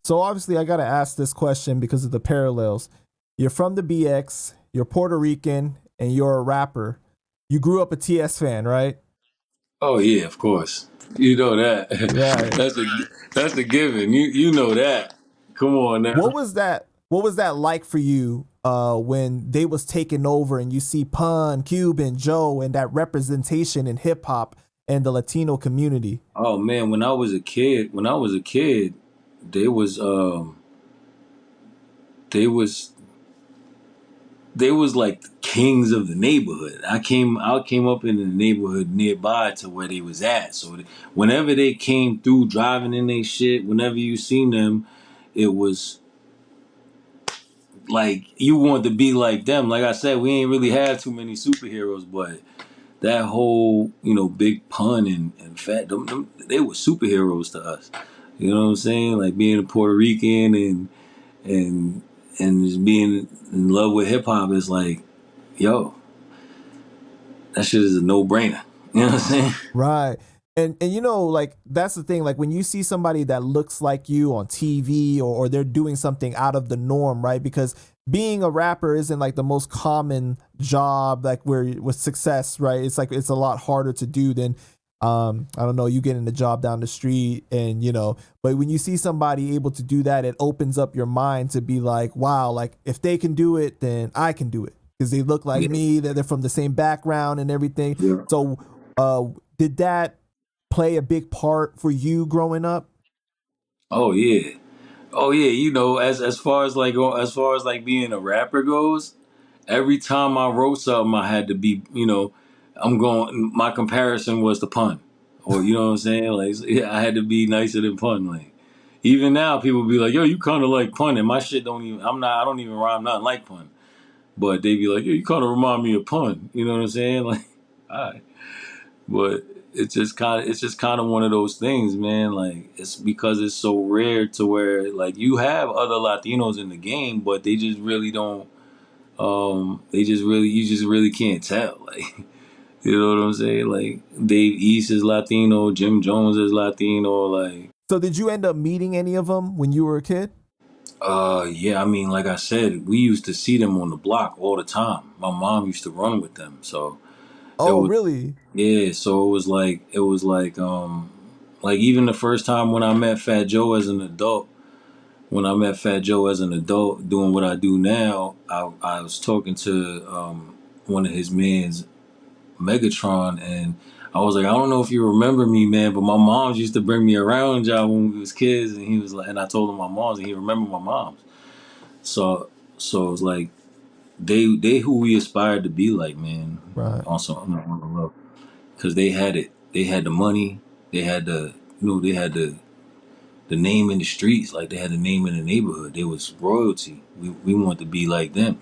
So obviously, I gotta ask this question because of the parallels. You're from the BX, you're Puerto Rican, and you're a rapper. You grew up a TS fan, right? Oh yeah, of course. You know that. Right. That's a given. You know that. Come on What now. was that? What was that like for you when they was taking over and you see Pun, Cuban, Joe, and that representation in hip hop and the Latino community? Oh man, when I was a kid, they was um they was they was like the kings of the neighborhood. I came up in the neighborhood nearby to where they was at. So whenever they came through driving in their shit, whenever you seen them, it was like you wanted to be like them. Like I said, we ain't really had too many superheroes, but that whole, Big Pun and Fat, they were superheroes to us. You know what I'm saying? Like being a Puerto Rican and and just being in love with hip hop is like, yo, that shit is a no brainer. You know what I'm saying? Right. And like that's the thing, like when you see somebody that looks like you on TV or they're doing something out of the norm, right? Because being a rapper isn't like the most common job like where with success, right? It's like it's a lot harder to do than I don't know, you getting a job down the street and but when you see somebody able to do that, it opens up your mind to be like, wow, like if they can do it, then I can do it. Because they look like Yeah. me, they're from the same background and everything. Yeah. So did that play a big part for you growing up? Oh yeah. Oh yeah. As far as like being a rapper goes, every time I wrote something, I had to be, my comparison was the Pun. Or, you know what I'm saying? Like, yeah, I had to be nicer than Pun. Like, even now, people be like, yo, you kind of like Pun. And my shit I don't even rhyme nothing like Pun. But they be like, yo, you kind of remind me of Pun. You know what I'm saying? Like, all right. But it's just kind of one of those things, man. Like, it's because it's so rare to where, like, you have other Latinos in the game, but they just really don't, you just really can't tell. Like, you know what I'm saying? Like Dave East is Latino, Jim Jones is Latino. Like, So did you end up meeting any of them when you were a kid? yeah. I mean, like I said, we used to see them on the block all the time. My mom used to run with them, so it Oh, was really? yeah. So like even the first time when I met Fat Joe as an adult. When I met Fat Joe as an adult, doing what I do now, I was talking to one of his mans Megatron, and I was like, I don't know if you remember me, man, but my moms used to bring me around y'all when we was kids, and he was like, and I told him my moms, and he remembered my moms. So, so it was like they who we aspired to be like, man, Right. on the level, because they had it, they had the money, they had they had the name in the streets, like they had the name in the neighborhood. They was royalty. We wanted to be like them.